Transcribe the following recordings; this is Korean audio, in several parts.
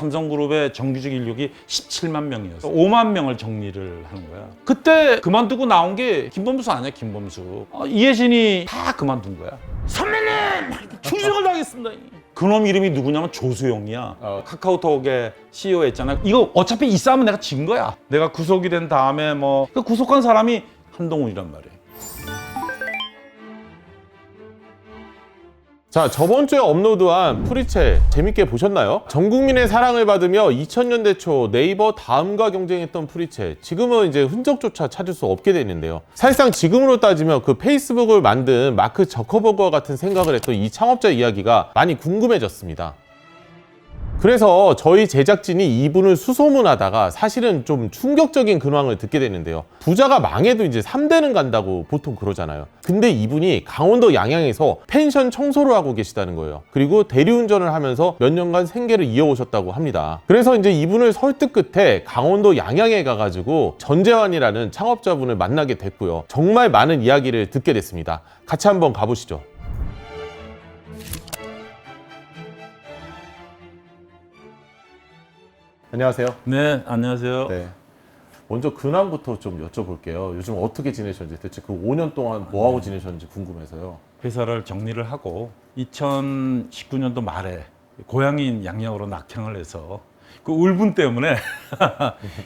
삼성그룹의 정규직 인력이 17만 명이었어. 5만 명을 정리를 하는 거야. 그때 그만두고 나온 게 김범수 아니야, 김범수. 이혜진이 다 그만둔 거야. 선배님! 충성을 다하겠습니다. 그놈 이름이 누구냐면 조수용이야. 카카오톡의 CEO 했잖아. 이거 어차피 이 싸움은 내가 진 거야. 내가 구속이 된 다음에 그 구속한 사람이 한동훈이란 말이야. 자, 저번 주에 업로드한 프리채 재밌게 보셨나요? 전 국민의 사랑을 받으며 2000년대 초 네이버 다음과 경쟁했던 프리채, 지금은 이제 흔적조차 찾을 수 없게 되는데요. 사실상 지금으로 따지면 그 페이스북을 만든 마크 저커버그와 같은 생각을 했던 이 창업자 이야기가 많이 궁금해졌습니다. 그래서 저희 제작진이 이분을 수소문하다가 사실은 좀 충격적인 근황을 듣게 되는데요. 부자가 망해도 이제 3대는 간다고 보통 그러잖아요. 근데 이분이 강원도 양양에서 펜션 청소를 하고 계시다는 거예요. 그리고 대리운전을 하면서 몇 년간 생계를 이어오셨다고 합니다. 그래서 이제 이분을 설득 끝에 강원도 양양에 가가지고 전재환이라는 창업자분을 만나게 됐고요. 정말 많은 이야기를 듣게 됐습니다. 같이 한번 가보시죠. 안녕하세요. 네, 안녕하세요. 네. 먼저 근황부터 좀 여쭤볼게요. 요즘 어떻게 지내셨는지, 대체 그 5년 동안 뭐하고 지내셨는지 궁금해서요. 회사를 정리를 하고 2019년도 말에 고향인 양양으로 낙향을 해서 그 울분 때문에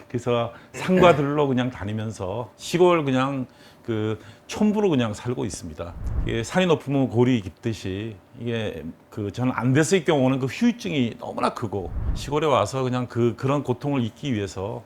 그래서 산과들로 그냥 다니면서 시골 그냥 그 촌부로 그냥 살고 있습니다. 이게 산이 높으면 골이 깊듯이 이게 저는 안 됐을 경우는 그 후유증이 너무나 크고 시골에 와서 그냥 그런 고통을 잊기 위해서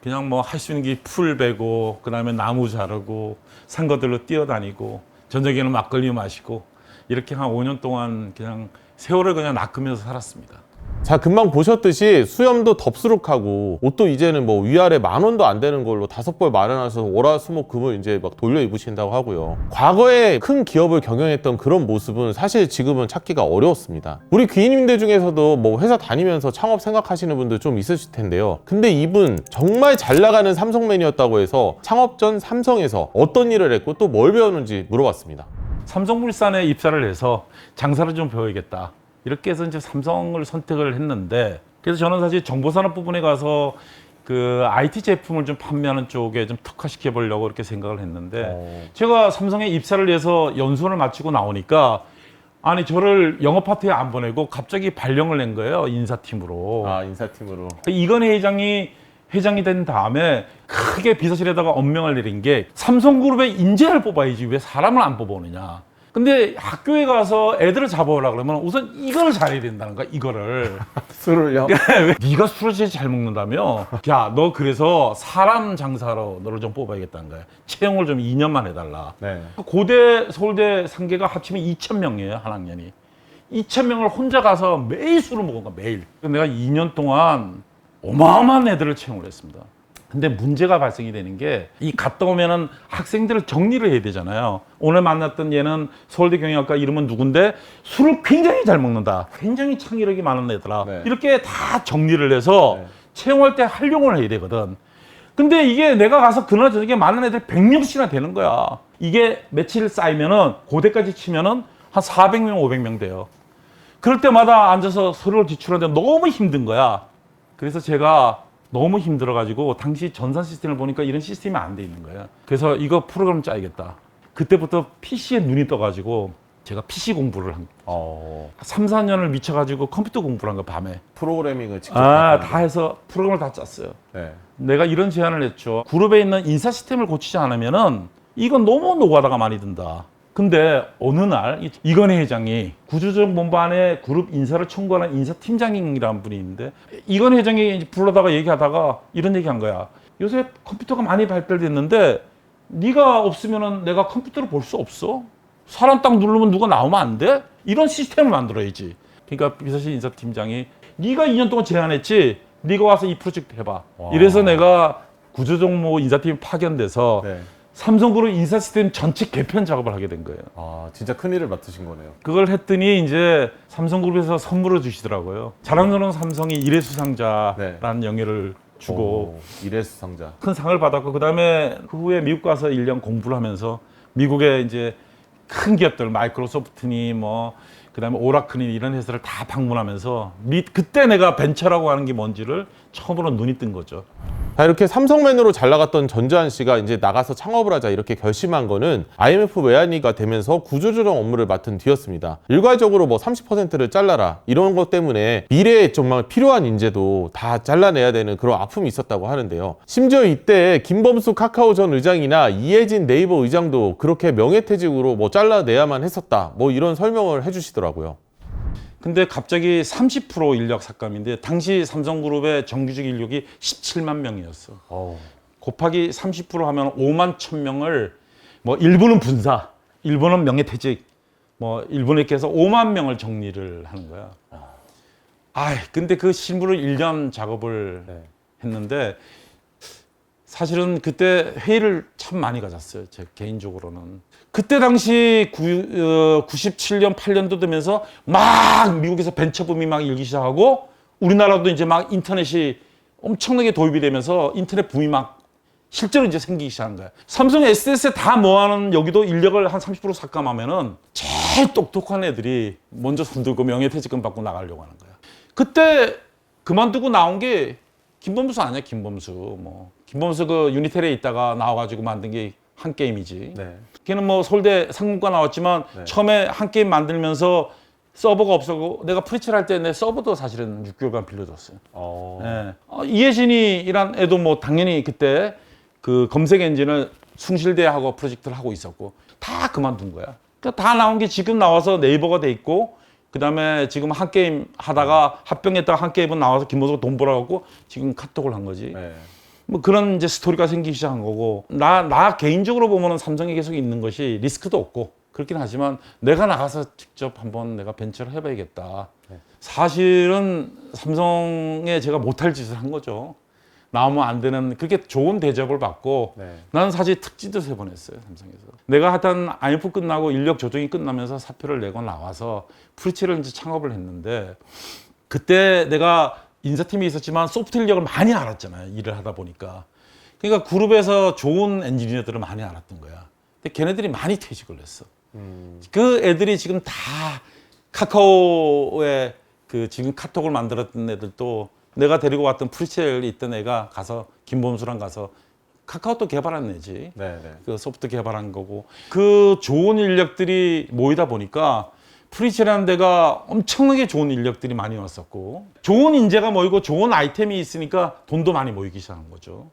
그냥 뭐 할 수 있는 게 풀 베고 그다음에 나무 자르고 산거들로 뛰어다니고 저녁에는 막걸리 마시고 이렇게 한 5년 동안 그냥 세월을 그냥 낚으면서 살았습니다. 자, 금방 보셨듯이 수염도 덥수룩하고 옷도 이제는 뭐 위아래 10,000원도 안 되는 걸로 5벌 마련하셔서 월화수목금을 이제 막 돌려 입으신다고 하고요. 과거에 큰 기업을 경영했던 그런 모습은 사실 지금은 찾기가 어려웠습니다. 우리 귀인님들 중에서도 뭐 회사 다니면서 창업 생각하시는 분들 좀 있으실 텐데요. 근데 이분 정말 잘 나가는 삼성맨이었다고 해서 창업 전 삼성에서 어떤 일을 했고 또 뭘 배웠는지 물어봤습니다. 삼성물산에 입사를 해서 장사를 좀 배워야겠다. 이렇게 해서 이제 삼성을 선택을 했는데, 그래서 저는 사실 정보산업 부분에 가서 그 IT 제품을 좀 판매하는 쪽에 좀 특화시켜 보려고 이렇게 생각을 했는데, 제가 삼성에 입사를 해서 연수원을 마치고 나오니까 아니 저를 영업 파트에 안 보내고 갑자기 발령을 낸 거예요, 인사팀으로. 아, 인사팀으로. 이건희 회장이 된 다음에 크게 비서실에다가 엄명을 내린 게 삼성그룹의 인재를 뽑아야지 왜 사람을 안 뽑아오느냐. 근데 학교에 가서 애들을 잡아오려고 그러면 우선 이거를 잘해야 된다는 거야, 이거를. 술을요? 네가 술을 제일 잘 먹는다며? 야, 너 그래서 사람 장사로 너를 좀 뽑아야겠다는 거야. 채용을 좀 2년만 해달라. 네. 고대, 서울대 상계가 합치면 2,000명이에요, 한 학년이. 2,000명을 혼자 가서 매일 술을 먹은 거야, 매일. 내가 2년 동안 어마어마한 애들을 채용을 했습니다. 근데 문제가 발생이 되는 게 이 갔다 오면은 학생들을 정리를 해야 되잖아요. 오늘 만났던 얘는 서울대 경영학과 이름은 누군데 술을 굉장히 잘 먹는다. 굉장히 창의력이 많은 애더라. 네. 이렇게 다 정리를 해서 네. 채용할 때 활용을 해야 되거든. 근데 이게 내가 가서 그날 저녁에 많은 애들이 100명씩이나 되는 거야. 이게 며칠 쌓이면은 고대까지 치면은 한 400명, 500명 돼요. 그럴 때마다 앉아서 서류를 제출하는데 너무 힘든 거야. 그래서 제가 너무 힘들어가지고 당시 전산 시스템을 보니까 이런 시스템이 안 돼 있는 거예요. 그래서 이거 프로그램 짜야겠다. 그때부터 PC에 눈이 떠가지고 제가 PC 공부를 한 3, 4년을 미쳐가지고 컴퓨터 공부를 한 거, 밤에. 프로그래밍을 직접 다 해서 프로그램을 다 짰어요. 네. 내가 이런 제안을 했죠. 그룹에 있는 인사 시스템을 고치지 않으면은 이건 너무 노가다가 많이 든다. 근데 어느 날 이건희 회장이 구조조정본부 안에 그룹 인사를 총괄하는 인사팀장이라는 분이 있는데, 이건희 회장이 불러다가 얘기하다가 이런 얘기한 거야. 요새 컴퓨터가 많이 발달됐는데 네가 없으면은 내가 컴퓨터를 볼 수 없어. 사람 딱 누르면 누가 나오면 안 돼? 이런 시스템을 만들어야지. 그러니까 비서실 인사팀장이 네가 2년 동안 제안했지, 네가 와서 이 프로젝트 해봐. 와. 이래서 내가 구조정보 인사팀이 파견돼서 네. 삼성그룹 인사 시스템 전체 개편 작업을 하게 된 거예요. 아, 진짜 큰일을 맡으신 거네요. 그걸 했더니 이제 삼성그룹에서 선물을 주시더라고요. 자랑스러운 삼성이 일회 수상자라는 영예를 주고 일회 수상자. 큰 상을 받았고, 그다음에 그 후에 미국 가서 1년 공부를 하면서 미국의 이제 큰 기업들, 마이크로소프트니 뭐 그다음에 오라클인 이런 회사를 다 방문하면서 그때 내가 벤처라고 하는 게 뭔지를 처음으로 눈이 뜬 거죠. 자, 이렇게 삼성맨으로 잘 나갔던 전재환 씨가 이제 나가서 창업을 하자 이렇게 결심한 거는 IMF 외환위기가 되면서 구조조정 업무를 맡은 뒤였습니다. 일괄적으로 뭐 30%를 잘라라 이런 것 때문에 미래에 정말 필요한 인재도 다 잘라내야 되는 그런 아픔이 있었다고 하는데요. 심지어 이때 김범수 카카오 전 의장이나 이해진 네이버 의장도 그렇게 명예퇴직으로 뭐 잘라내야만 했었다 뭐 이런 설명을 해주시더라고요. 근데 갑자기 30% 인력 삭감인데 당시 삼성그룹의 정규직 인력이 17만 명이었어. 곱하기 30% 하면 5만 1,000명을 뭐 일부는 분사, 일부는 명예퇴직, 뭐 일부는 이렇게 해서 5만 명을 정리를 하는 거야. 근데 그 실무를 1년 작업을 했는데 사실은 그때 회의를 참 많이 가졌어요. 제 개인적으로는. 그때 당시 97년, 8년도 되면서 막 미국에서 벤처붐이 막 일기 시작하고 우리나라도 이제 막 인터넷이 엄청나게 도입이 되면서 인터넷 붐이 막 실제로 이제 생기기 시작한 거야. 삼성 SS에 다 모아놓은 여기도 인력을 한 30% 삭감하면은 제일 똑똑한 애들이 먼저 손들고 명예퇴직금 받고 나가려고 하는 거야. 그때 그만두고 나온 게 김범수 아니야, 김범수. 김범수 그 유니텔에 있다가 나와가지고 만든 게 한 게임이지. 걔는 뭐 서울대 상문과 나왔지만 처음에 한 게임 만들면서 서버가 없었고 내가 프리체를 할 때 내 서버도 사실은 6개월간 빌려줬어요. 이혜진이란 애도 뭐 당연히 그때 그 검색 엔진을 숭실대하고 프로젝트를 하고 있었고 다 그만둔 거야. 그러니까 다 나온 게 지금 나와서 네이버가 돼 있고 그다음에 지금 한 게임 하다가 합병했다가 한 게임은 나와서 김범수가 돈 벌어갖고 지금 카톡을 한 거지. 뭐 그런 이제 스토리가 생기기 시작한 거고 나 개인적으로 보면은 삼성에 계속 있는 것이 리스크도 없고 그렇긴 하지만 내가 나가서 직접 한번 내가 벤처를 해봐야겠다. 사실은 삼성에 제가 못할 짓을 한 거죠. 나오면 안 되는 그렇게 좋은 대접을 받고 나는 사실 특진도 3번 했어요. 삼성에서. 내가 하여튼 IMF 끝나고 인력 조정이 끝나면서 사표를 내고 나와서 프리체를 이제 창업을 했는데 그때 내가 인사팀이 있었지만 소프트 인력을 많이 알았잖아요. 일을 하다 보니까. 그러니까 그룹에서 좋은 엔지니어들을 많이 알았던 거야. 근데 걔네들이 많이 퇴직을 했어. 그 애들이 지금 다 카카오에 그 지금 카톡을 만들었던 애들도 내가 데리고 왔던 프리첼이 있던 애가 가서 김범수랑 가서 카카오톡 개발한 애지. 그 소프트 개발한 거고. 그 좋은 인력들이 모이다 보니까 프리체라는 데가 엄청나게 좋은 인력들이 많이 왔었고 좋은 인재가 모이고 좋은 아이템이 있으니까 돈도 많이 모이기 시작한 거죠.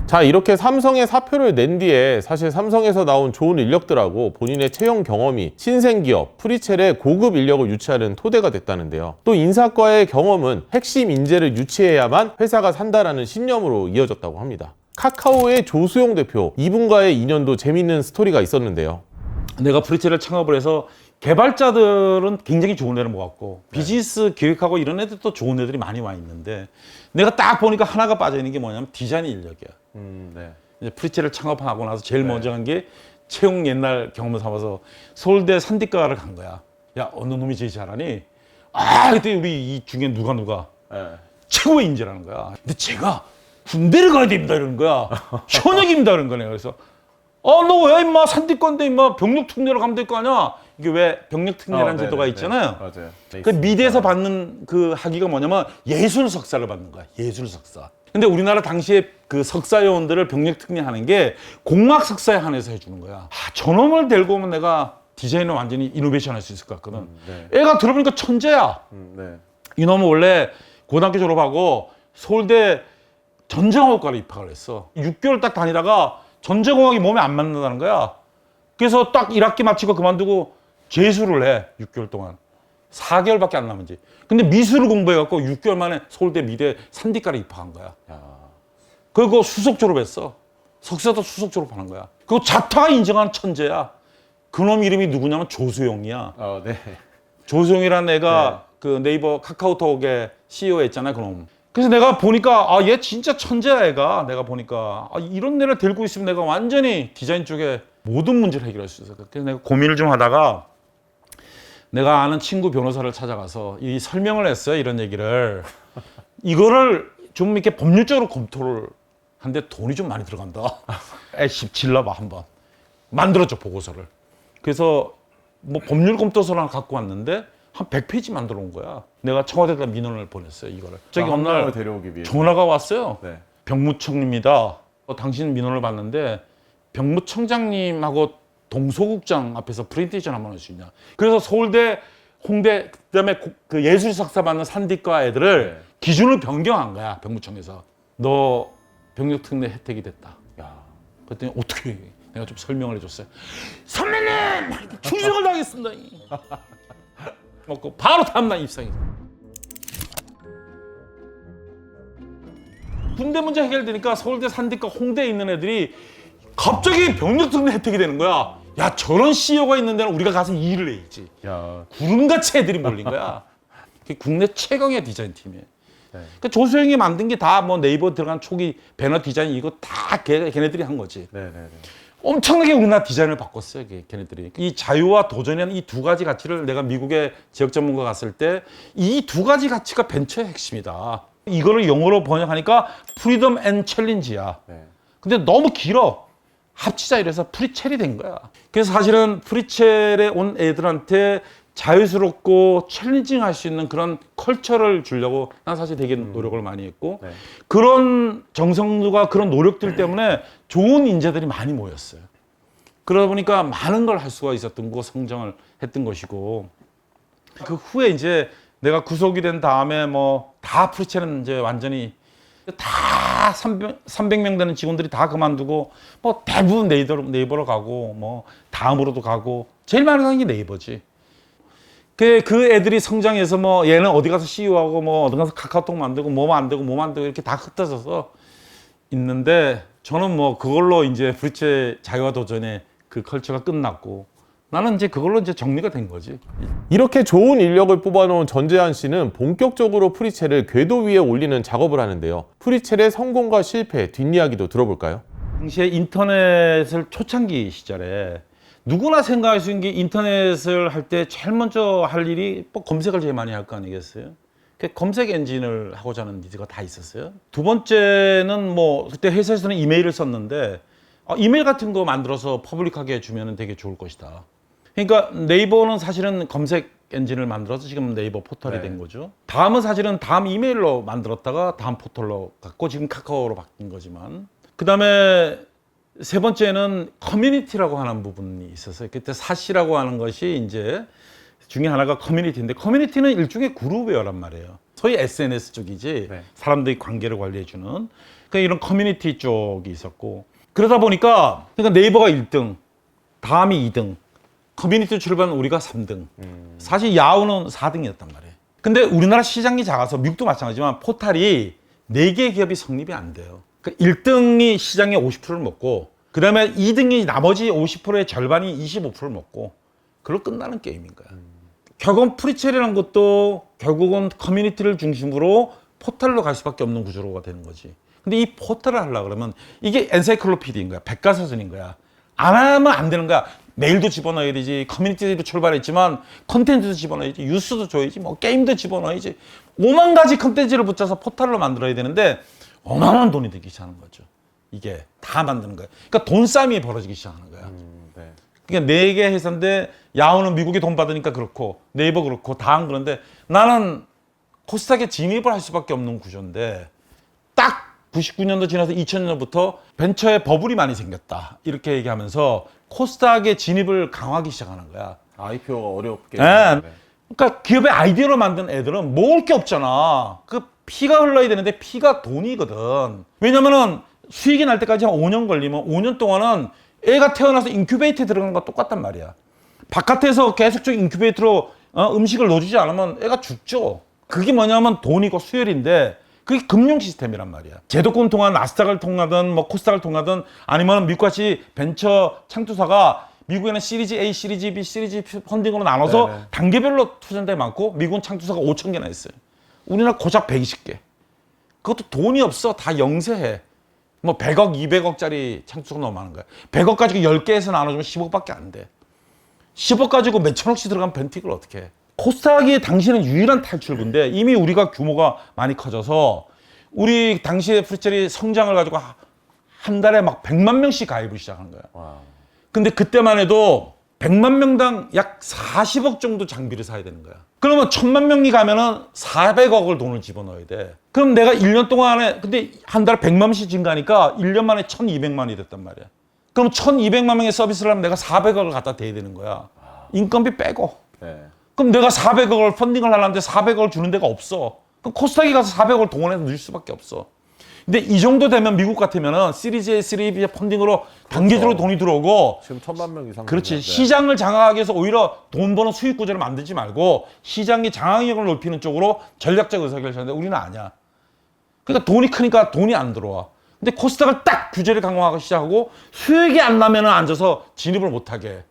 자, 이렇게 삼성에 사표를 낸 뒤에 사실 삼성에서 나온 좋은 인력들하고 본인의 채용 경험이 신생기업, 프리첼의 고급 인력을 유치하는 토대가 됐다는데요. 또 인사과의 경험은 핵심 인재를 유치해야만 회사가 산다라는 신념으로 이어졌다고 합니다. 카카오의 조수용 대표, 이분과의 인연도 재밌는 스토리가 있었는데요. 내가 프리첼을 창업을 해서 개발자들은 굉장히 좋은 애를 모았고 비즈니스 기획하고 이런 애들도 좋은 애들이 많이 와 있는데 내가 딱 보니까 하나가 빠져 있는 게 뭐냐면 디자인 인력이야. 이제 프리첼을 창업하고 나서 제일 먼저 한 게 채용 옛날 경험을 삼아서 서울대 산디과를 간 거야. 야, 어느 놈이 제일 잘하니? 그때 우리 이 중에 누가 최고의 인재라는 거야. 근데 제가 군대를 가야 됩니다 이러는 거야. 현역입니다 이러는 거네. 그래서 너 왜 임마 산디과인데 임마 병력 특례로 가면 될 거 아니야? 이게 왜 병력 특례라는 제도가 있잖아요. 맞아요. 그 미대에서 받는 그 학위가 뭐냐면 예술 석사를 받는 거야. 예술 석사. 근데 우리나라 당시에 그 석사 요원들을 병력 특례하는 게 공학 석사에 한해서 해주는 거야. 저놈을 데리고 오면 내가 디자인을 완전히 이노베이션 할 수 있을 것 같거든. 애가 들어보니까 천재야. 이놈은 원래 고등학교 졸업하고 서울대 전자공학과로 입학을 했어. 6개월 딱 다니다가 전자공학이 몸에 안 맞는다는 거야. 그래서 딱 1학기 마치고 그만두고 재수를 해. 6개월 동안. 4개월밖에 안 남은지. 근데 미술을 공부해갖고 6개월 만에 서울대 미대 산디과를 입학한 거야. 그리고 수석 졸업했어. 석사도 수석 졸업하는 거야. 그리고 자타가 인정한 천재야. 그놈 이름이 누구냐면 조수용이야. 조수용이라는 애가 그 네이버 카카오톡의 CEO 했잖아, 그놈. 그래서 내가 보니까 얘 진짜 천재야 애가. 내가 보니까 이런 애를 데리고 있으면 내가 완전히 디자인 쪽에 모든 문제를 해결할 수 있어. 그래서 내가 고민을 좀 하다가 내가 아는 친구 변호사를 찾아가서 이 설명을 했어요. 이런 얘기를. 이거를 좀 이렇게 법률적으로 검토를 하는데 돈이 좀 많이 들어간다. 질러봐 한번. 만들어줘 보고서를. 그래서 뭐 법률 검토서를 하나 갖고 왔는데 한 100페이지 만들어 온 거야. 내가 청와대에다 민원을 보냈어요, 이거를. 저기 어느 날 데려오기 위해. 전화가 왔어요. 네. 병무청입니다. 당신 민원을 봤는데 병무청장님하고 동서국장 앞에서 프린테이션 한번 할 수 있냐. 그래서 서울대, 홍대, 그다음에 그 예술석사 받는 산디과 애들을 네. 기준을 변경한 거야, 병무청에서. 너 병력특례 혜택이 됐다. 야. 그랬더니 어떻게 내가 좀 설명을 해줬어요. 선배님! 충성을 다하겠습니다. 먹고 바로 다음날 입상했어. 군대 문제 해결되니까 서울대, 산디과, 홍대에 있는 애들이 갑자기 병력특례 혜택이 되는 거야. 야, 저런 CEO가 있는 데는 우리가 가서 일을 해야지. 야. 구름같이 애들이 몰린 거야. 그게 국내 최강의 디자인 팀이에요. 네. 그러니까 조소영이 만든 게 다 뭐 네이버 들어간 초기 배너 디자인 이거 다 걔네들이 한 거지. 네네네. 엄청나게 우리나라 디자인을 바꿨어요, 걔네들이. 이 자유와 도전이라는 이 두 가지 가치를 내가 미국의 지역 전문가 갔을 때 이 두 가지 가치가 벤처의 핵심이다. 이거를 영어로 번역하니까 프리덤 앤 챌린지야. 네. 근데 너무 길어. 합치자 이래서 프리첼이 된 거야. 그래서 사실은 프리첼에 온 애들한테 자유스럽고 챌린징 할 수 있는 그런 컬처를 주려고 난 사실 되게 노력을 많이 했고 네. 그런 정성과 그런 노력들 때문에 좋은 인재들이 많이 모였어요. 그러다 보니까 많은 걸 할 수가 있었던 거고 성장을 했던 것이고 그 후에 이제 내가 구속이 된 다음에 뭐 다 프리첼은 이제 완전히 다 300명 되는 직원들이 다 그만두고 뭐 대부분 네이버로 가고 뭐 다음으로도 가고 제일 많이 가는 게 네이버지. 그 애들이 성장해서 뭐 얘는 어디 가서 CEO하고 뭐 어디 가서 카카오톡 만들고 뭐 만들고 이렇게 다 흩어져서 있는데 저는 뭐 그걸로 이제 프리첼 자유와 도전의 그 컬처가 끝났고 나는 이제 그걸로 이제 정리가 된 거지. 이렇게 좋은 인력을 뽑아놓은 전재환 씨는 본격적으로 프리첼을 궤도 위에 올리는 작업을 하는데요. 프리첼의 성공과 실패, 뒷이야기도 들어볼까요? 당시에 인터넷을 초창기 시절에 누구나 생각할 수 있는 게 인터넷을 할 때 제일 먼저 할 일이 뭐 검색을 제일 많이 할 거 아니겠어요? 그 검색 엔진을 하고자 하는 니즈가 다 있었어요. 두 번째는 뭐 그때 회사에서는 이메일을 썼는데 이메일 같은 거 만들어서 퍼블릭하게 해주면 되게 좋을 것이다. 그러니까 네이버는 사실은 검색 엔진을 만들어서 지금 네이버 포털이 네. 된 거죠. 다음은 사실은 다음 이메일로 만들었다가 다음 포털로 갔고 지금 카카오로 바뀐 거지만 그 다음에 세 번째는 커뮤니티라고 하는 부분이 있었어요. 그때 사시라고 하는 것이 이제 중에 하나가 커뮤니티인데 커뮤니티는 일종의 그룹웨어란 말이에요. 소위 SNS 쪽이지 네. 사람들이 관계를 관리해주는 그러니까 이런 커뮤니티 쪽이 있었고 그러다 보니까 그러니까 네이버가 1등, 다음이 2등, 커뮤니티 출발은 우리가 3등. 사실 야후는 4등이었단 말이에요. 근데 우리나라 시장이 작아서 미국도 마찬가지지만 포탈이 4개의 기업이 성립이 안 돼요. 그러니까 1등이 시장의 50%를 먹고 그 다음에 2등이 나머지 50%의 절반이 25%를 먹고 그걸로 끝나는 게임인 거야. 결국은 프리첼이라는 것도 결국은 커뮤니티를 중심으로 포털로 갈 수밖에 없는 구조가 되는 거지. 근데 이 포털을 하려고 그러면 이게 엔사이클로피디인 거야. 백과사전인 거야. 안 하면 안 되는 거야. 메일도 집어넣어야 되지. 커뮤니티도 출발했지만 컨텐츠도 집어넣어야지. 뉴스도 줘야지. 뭐 게임도 집어넣어야지. 5만 가지 컨텐츠를 붙여서 포털로 만들어야 되는데 어마어마한 돈이 들기 시작하는 거죠. 이게 다 만드는 거야. 그러니까 돈 싸움이 벌어지기 시작하는 거야. 네. 그러니까 4개 회사인데 야후는 미국에 돈 받으니까 그렇고 네이버 그렇고 다음 그런데 나는 코스닥에 진입을 할 수밖에 없는 구조인데 딱 99년도 지나서 2000년부터 벤처에 버블이 많이 생겼다. 이렇게 얘기하면서 코스닥에 진입을 강화하기 시작하는 거야. IPO가 어렵게. 네. 그러니까 기업의 아이디어로 만든 애들은 먹을 게 없잖아. 그 피가 흘러야 되는데 피가 돈이거든. 왜냐면은 수익이 날 때까지 한 5년 걸리면 5년 동안은 애가 태어나서 인큐베이터에 들어가는 거 똑같단 말이야. 바깥에서 계속적인 인큐베이터로 음식을 넣어주지 않으면 애가 죽죠. 그게 뭐냐면 돈이고 수혈인데 그게 금융 시스템이란 말이야. 제도권 통한 나스닥을 통하든 뭐 코스닥을 통하든 아니면 미국같이 벤처 창투사가 미국에는 시리즈 A, 시리즈 B, 시리즈 펀딩으로 나눠서 네네. 단계별로 투자한 데 많고 미국은 창투사가 5천 개나 있어요. 우리나라 고작 120개. 그것도 돈이 없어. 다 영세해. 뭐 100억, 200억짜리 창투사가 너무 많은 거야. 100억 가지고 10개에서 나눠주면 10억밖에 안 돼. 10억 가지고 몇 천억씩 들어간 벤틱을 어떻게 해. 코스닥이 당시에는 유일한 탈출구인데 이미 우리가 규모가 많이 커져서 우리 당시에 프리첼이 성장을 가지고 한 달에 막 100만 명씩 가입을 시작한 거야. 와. 근데 그때만 해도 100만 명당 약 40억 정도 장비를 사야 되는 거야. 그러면 1000만 명이 가면은 400억을 돈을 집어넣어야 돼. 그럼 내가 1년 동안에, 근데 한 달에 100만씩 증가하니까 1년 만에 1200만이 됐단 말이야. 그럼 1200만 명의 서비스를 하면 내가 400억을 갖다 대야 되는 거야. 인건비 빼고. 네. 그럼 내가 400억을 펀딩을 하려는데 400억을 주는 데가 없어. 그럼 코스닥에 가서 400억을 동원해서 넣을 수밖에 없어. 근데 이 정도 되면 미국 같으면은 시리즈 A, 시리즈 B 펀딩으로 단계적으로 돈이 들어오고 지금 1000만 명 이상. 그렇지. 되는데. 시장을 장악하기 위해서 오히려 돈 버는 수익 구조를 만들지 말고 시장의 장악력을 높이는 쪽으로 전략적 의사결정하는데 우리는 아니야. 그러니까 돈이 크니까 돈이 안 들어와. 근데 코스닥을 딱 규제를 강화하기 시작하고 수익이 안 나면은 앉아서 진입을 못 하게 해.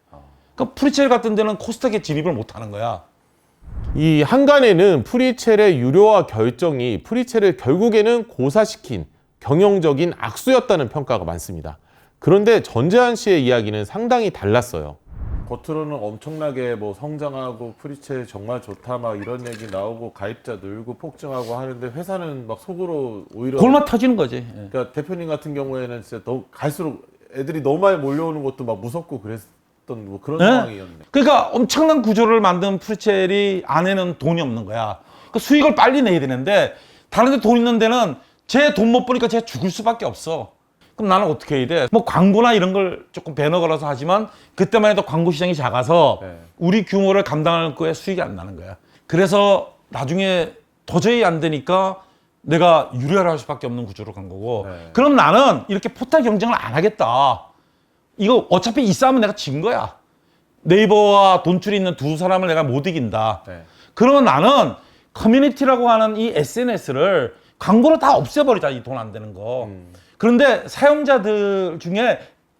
그러니까 프리첼 같은 데는 코스닥에 진입을 못 하는 거야. 이 한간에는 프리첼의 유료화 결정이 프리첼을 결국에는 고사시킨 경영적인 악수였다는 평가가 많습니다. 그런데 전재환 씨의 이야기는 상당히 달랐어요. 겉으로는 엄청나게 뭐 성장하고 프리첼 정말 좋다 막 이런 얘기 나오고 가입자 늘고 폭증하고 하는데 회사는 막 속으로 오히려 골마 터지는 거지. 예. 그러니까 대표님 같은 경우에는 진짜 더 갈수록 애들이 너무 많이 몰려오는 것도 막 무섭고 그랬던 뭐 그런 네? 상황이었네. 그러니까 엄청난 구조를 만든 프리첼이 안에는 돈이 없는 거야. 그 수익을 빨리 내야 되는데 다른 데 돈 있는 데는 쟤 돈 못 버니까 쟤 죽을 수밖에 없어. 그럼 나는 어떻게 해야 돼? 뭐 광고나 이런 걸 조금 배너 걸어서 하지만 그때만 해도 광고 시장이 작아서 네. 우리 규모를 감당할 거에 수익이 안 나는 거야. 그래서 나중에 도저히 안 되니까 내가 유료화를 할 수밖에 없는 구조로 간 거고 네. 그럼 나는 이렇게 포탈 경쟁을 안 하겠다. 이거 어차피 이 싸움은 내가 진 거야. 네이버와 돈줄이 있는 두 사람을 내가 못 이긴다. 네. 그러면 나는 커뮤니티라고 하는 이 SNS를 광고로 다 없애버리자. 이 돈 안 되는 거. 그런데 사용자들 중에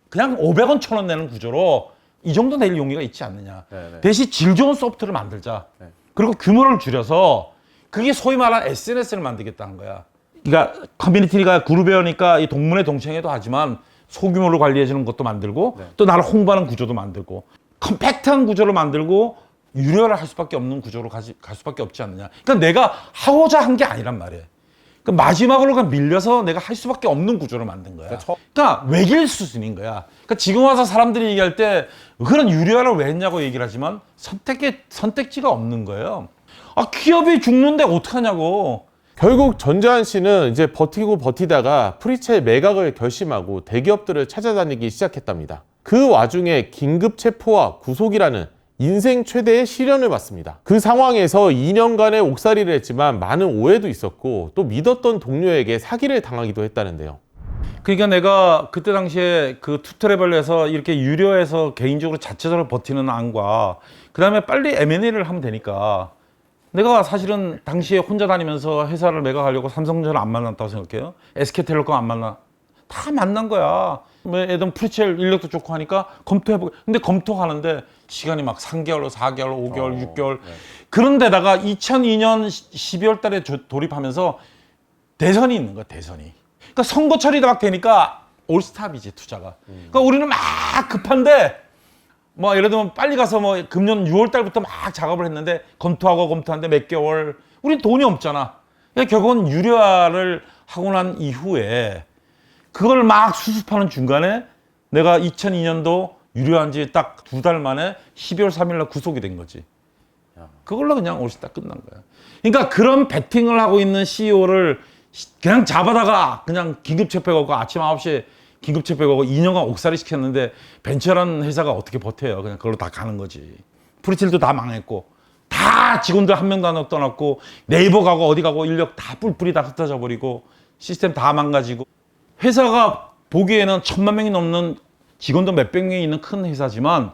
그냥 500원, 1000원 내는 구조로 이 정도 낼 용의가 있지 않느냐. 네네. 대신 질 좋은 소프트를 만들자. 네. 그리고 규모를 줄여서 그게 소위 말하는 SNS를 만들겠다는 거야. 그러니까 커뮤니티가 그룹이니까 이 동문회 동창회도 하지만 소규모로 관리해주는 것도 만들고 네. 또 나를 홍보하는 구조도 만들고 컴팩트한 구조를 만들고 유료화를 할 수밖에 없는 구조로 갈 수밖에 없지 않느냐. 그러니까 내가 하고자 한 게 아니란 말이에요. 그러니까 마지막으로 그냥 밀려서 내가 할 수밖에 없는 구조를 만든 거야. 그러니까 외길 수준인 거야. 그러니까 지금 와서 사람들이 얘기할 때 그런 유료화를 왜 했냐고 얘기를 하지만 선택지가 없는 거예요. 아, 기업이 죽는데 어떡하냐고. 결국 전재환 씨는 이제 버티고 버티다가 프리첼 매각을 결심하고 대기업들을 찾아다니기 시작했답니다. 그 와중에 긴급 체포와 구속이라는 인생 최대의 시련을 받습니다. 그 상황에서 2년간의 옥살이를 했지만 많은 오해도 있었고 또 믿었던 동료에게 사기를 당하기도 했다는데요. 그러니까 내가 그때 당시에 그 투트래블에서 이렇게 유료해서 개인적으로 자체적으로 버티는 안과 그 다음에 빨리 M&A를 하면 되니까 내가 사실은 당시에 혼자 다니면서 회사를 매각하려고 삼성전자를 안 만났다고 생각해요. SK텔레콤 안 만나. 다 만난 거야. 뭐 애들 프리첼 인력도 좋고 하니까 검토해보고. 근데 검토하는데 시간이 막 3개월, 4개월, 5개월, 6개월. 네. 그런데다가 2002년 12월 달에 돌입하면서 대선이 있는 거야, 대선이. 그러니까 선거철이 막 되니까 올스탑이지, 투자가. 그러니까 우리는 막 급한데 뭐 예를 들면 빨리 가서 뭐 금년 6월 달부터 막 작업을 했는데 검토하는데 몇 개월. 우린 돈이 없잖아. 그러니까 결국은 유료화를 하고 난 이후에 그걸 막 수습하는 중간에 내가 2002년도 유료한 지 딱 2달 만에 12월 3일 날 구속이 된 거지. 그걸로 그냥 올스타 끝난 거야. 그러니까 그런 베팅을 하고 있는 CEO를 그냥 잡아다가 그냥 긴급 체포하고 아침 9시에 긴급 체포하고 2년간 옥살이 시켰는데 벤처라는 회사가 어떻게 버텨요. 그냥 그걸로 다 가는 거지. 프리첼도 다 망했고 다 직원들 한 명도 안 떠났고 네이버 가고 어디 가고 인력 다 뿔뿔이 다 흩어져 버리고 시스템 다 망가지고 회사가 보기에는 1000만 명이 넘는 직원도 몇백 명이 있는 큰 회사지만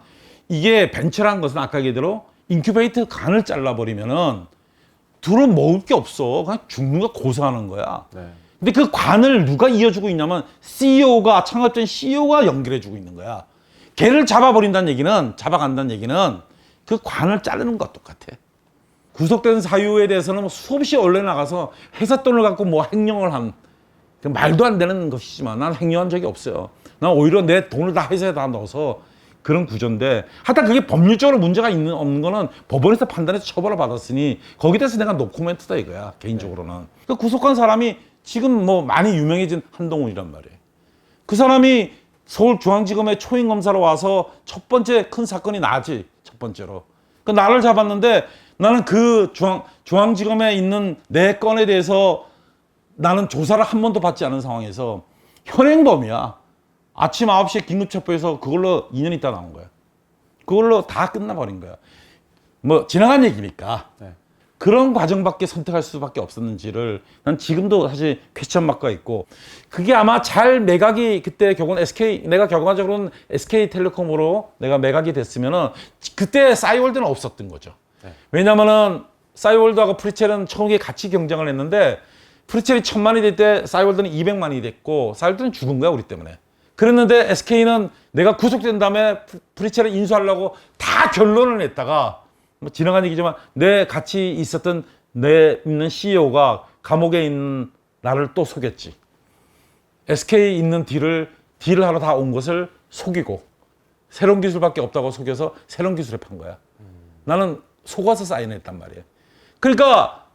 이게 벤처라는 것은 아까 얘기대로 인큐베이터 간을 잘라버리면은 둘은 먹을 게 없어. 그냥 죽는 거 고사하는 거야. 네. 근데 그 관을 누가 이어주고 있냐면 CEO가 창업된 CEO가 연결해주고 있는 거야. 걔를 잡아버린다는 얘기는 잡아간다는 얘기는 그 관을 자르는 것과 똑같아. 구속된 사유에 대해서는 뭐 수없이 언론에 나가서 회사 돈을 갖고 뭐 횡령을 한 말도 안 되는 것이지만 난 횡령한 적이 없어요. 난 오히려 내 돈을 다 회사에 다 넣어서 그런 구조인데 하여튼 그게 법률적으로 문제가 없는 거는 법원에서 판단해서 처벌을 받았으니 거기에 대해서 내가 노코멘트다 이거야 개인적으로는. 그 구속한 사람이 지금 뭐 많이 유명해진 한동훈이란 말이에요. 그 사람이 서울중앙지검의 초임검사로 와서 첫 번째 큰 사건이 나지. 첫 번째로. 그 나를 잡았는데 나는 그 중앙지검에 있는 내 건에 대해서 나는 조사를 한 번도 받지 않은 상황에서 현행범이야. 아침 9시에 긴급체포해서 그걸로 2년 있다 나온 거야. 그걸로 다 끝나버린 거야. 뭐 지나간 얘기니까. 네. 그런 과정밖에 선택할 수밖에 없었는지를 난 지금도 사실 퀘스천 마크가 있고, 그게 아마 잘 매각이 그때 내가 결과적으로는 SK텔레콤으로 내가 매각이 됐으면은 그때 싸이월드는 없었던 거죠. 네. 왜냐면은 싸이월드하고 프리첼은 처음에 같이 경쟁을 했는데 프리첼이 1000만이 될 때 싸이월드는 200만이 됐고 싸이월드는 죽은 거야 우리 때문에. 그랬는데 SK는 내가 구속된 다음에 프리첼을 인수하려고 다 결론을 냈다가, 뭐 지나간 얘기지만 내 같이 있었던 내 있는 CEO가 감옥에 있는 나를 또 속였지. SK 있는 딜을 하러 다 온 것을 속이고 새로운 기술밖에 없다고 속여서 새로운 기술에 판 거야. 나는 속아서 사인했단 말이야. 그러니까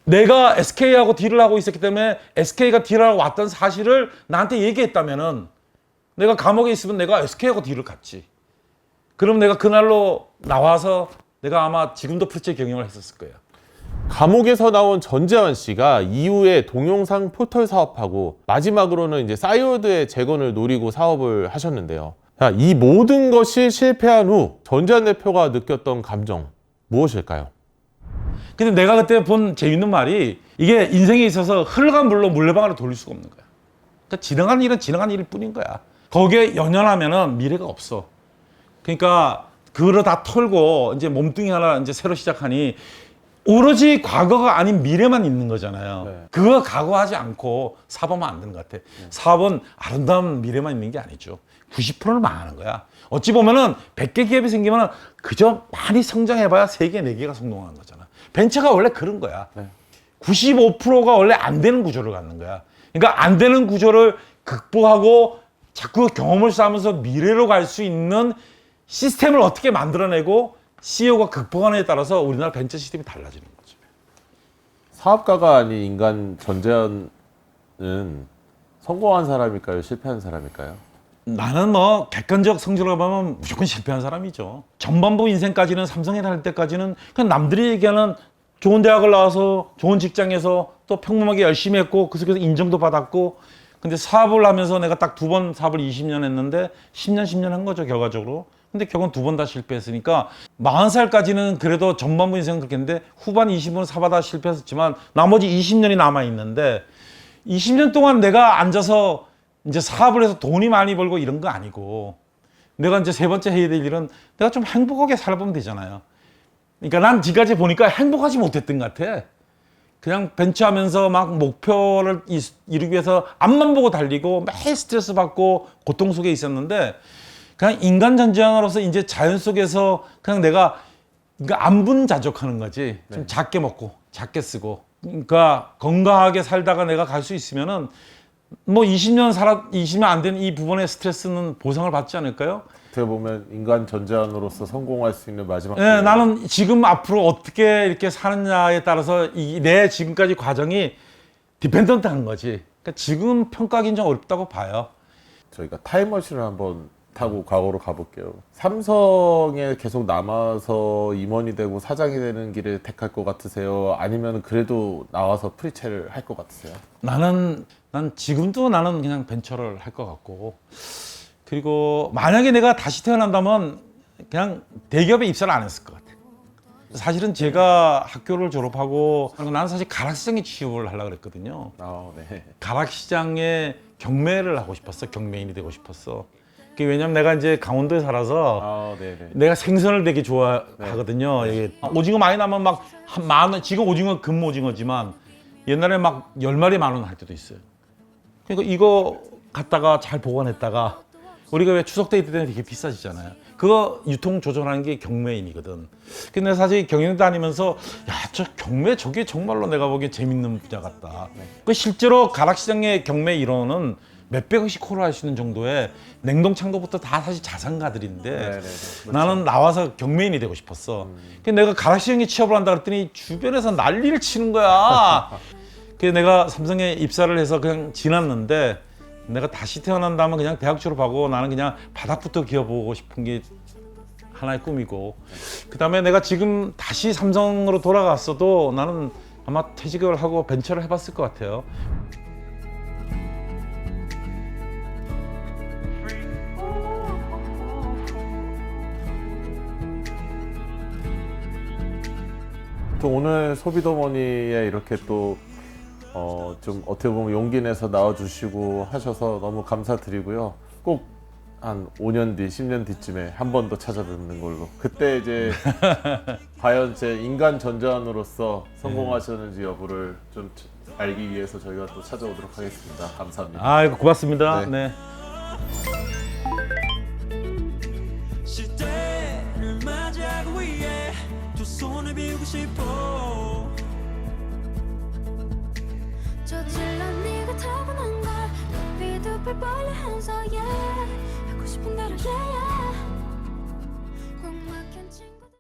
내가 SK하고 딜을 하고 있었기 때문에 SK가 딜하러 왔던 사실을 나한테 얘기했다면은 내가 감옥에 있으면 내가 SK하고 딜을 갔지. 그럼 내가 그날로 나와서 내가 아마 지금도 프리첼 경영을 했었을 거예요. 감옥에서 나온 전재환 씨가 이후에 동영상 포털 사업하고 마지막으로는 이제 싸이월드의 재건을 노리고 사업을 하셨는데요. 자, 이 모든 것이 실패한 후 전재환 대표가 느꼈던 감정 무엇일까요? 근데 내가 그때 본 재밌는 말이, 이게 인생에 있어서 흘러간 물로 물레방아를 돌릴 수가 없는 거야. 그러니까 지나간 일은 지나간 일일 뿐인 거야. 거기에 연연하면은 미래가 없어. 그러니까 그걸 다 털고 이제 몸뚱이 하나 이제 새로 시작하니 오로지 과거가 아닌 미래만 있는 거잖아요. 네. 그거 각오하지 않고 사업하면 안 되는 것 같아. 사업은 아름다운 미래만 있는 게 아니죠. 90%는 망하는 거야. 어찌 보면은 100개 기업이 생기면 그저 많이 성장해봐야 3개, 4개가 성공하는 거잖아. 벤처가 원래 그런 거야. 네. 95%가 원래 안 되는 구조를 갖는 거야. 그러니까 안 되는 구조를 극복하고 자꾸 경험을 쌓으면서 미래로 갈 수 있는 시스템을 어떻게 만들어내고 CEO가 극복하느냐에 따라서 우리나라 벤처 시스템이 달라지는 거죠. 사업가가 아닌 인간 전재현은 성공한 사람일까요? 실패한 사람일까요? 나는 뭐 객관적 성적으로 보면 무조건 실패한 사람이죠. 전반부 인생까지는 삼성에 다닐 때까지는 그냥 남들이 얘기하는 좋은 대학을 나와서 좋은 직장에서 또 평범하게 열심히 했고 그 속에서 인정도 받았고, 근데 사업을 하면서 내가 딱 2번 사업을 20년 했는데 10년 한 거죠 결과적으로. 근데 결국은 2번 다 실패했으니까 40살까지는 그래도 전반부 인생은 그렇게 했는데 후반 20은 사바 다 실패했었지만 나머지 20년이 남아있는데 20년 동안 내가 앉아서 이제 사업을 해서 돈이 많이 벌고 이런 거 아니고, 내가 이제 세 번째 해야 될 일은 내가 좀 행복하게 살아보면 되잖아요. 그러니까 난 지금까지 보니까 행복하지 못했던 것 같아. 그냥 벤처하면서 막 목표를 이루기 위해서 앞만 보고 달리고 매일 스트레스 받고 고통 속에 있었는데, 그냥 인간 전쟁으로서 이제 자연 속에서 그냥 내가 그러니까 안분자족하는 거지. 좀 작게 먹고 작게 쓰고, 그러니까 건강하게 살다가 내가 갈 수 있으면은 뭐 20년 안 된 이 부분의 스트레스는 보상을 받지 않을까요? 어떻게 보면 인간 전재현으로서 성공할 수 있는 마지막 네, 나는 지금 앞으로 어떻게 이렇게 사느냐에 따라서 내 지금까지 과정이 디펜던트한 거지. 그러니까 지금 평가하기는 좀 어렵다고 봐요. 저희가 타임머신을 한번 타고 과거로 가볼게요. 삼성에 계속 남아서 임원이 되고 사장이 되는 길을 택할 것 같으세요? 아니면 그래도 나와서 프리첼을 할 것 같으세요? 난 지금도 나는 그냥 벤처를 할 것 같고, 그리고 만약에 내가 다시 태어난다면 그냥 대기업에 입사를 안 했을 것 같아. 사실은 제가 학교를 졸업하고 나는 사실 가락시장에 취업을 하려고 그랬거든요. 아, 네. 가락시장에 경매를 하고 싶었어. 경매인이 되고 싶었어. 그게 왜냐면 내가 이제 강원도에 살아서 아, 네네. 내가 생선을 되게 좋아하거든요. 이게 오징어 많이 나면 막 한 10,000원, 지금 오징어 금오징어지만 옛날에 막 10마리 10,000원 할 때도 있어요. 그러니까 이거 갖다가 잘 보관했다가 우리가 왜 추석 데이트 때문에 되게 비싸지잖아요. 그거 유통 조절하는 게 경매인이거든. 근데 사실 경영 다니면서 야, 저 경매 저게 정말로 내가 보기엔 재밌는 분야 같다. 그 실제로 가락시장의 경매 일원은 몇백억씩 콜할 수 있는 정도의 냉동 창고부터 다 사실 자산가들인데 네네네. 나는 나와서 경매인이 되고 싶었어. 근데 내가 가락시장에 취업을 한다 그랬더니 주변에서 난리를 치는 거야. 그래서 내가 삼성에 입사를 해서 그냥 지났는데 내가 다시 태어난다면 그냥 대학 졸업하고 나는 그냥 바닥부터 기어보고 싶은 게 하나의 꿈이고, 그 다음에 내가 지금 다시 삼성으로 돌아갔어도 나는 아마 퇴직을 하고 벤처를 해봤을 것 같아요. 또 오늘 소비더머니에 이렇게 또 좀 어떻게 보면 용기 내서 나와주시고 하셔서 너무 감사드리고요. 꼭 한 5년 뒤, 10년 뒤쯤에 한 번 더 찾아뵙는 걸로. 그때 이제 과연 제 인간 전자원으로서 성공하셨는지 여부를 좀 알기 위해서 저희가 또 찾아오도록 하겠습니다. 감사합니다. 아이고 고맙습니다. 네. 네. 시대를 맞이하기 위해 두 손을 비우고 싶어. 저질러 네가 타고난 걸 두피두피 벌리면서 yeah 하고 싶은 대로 yeah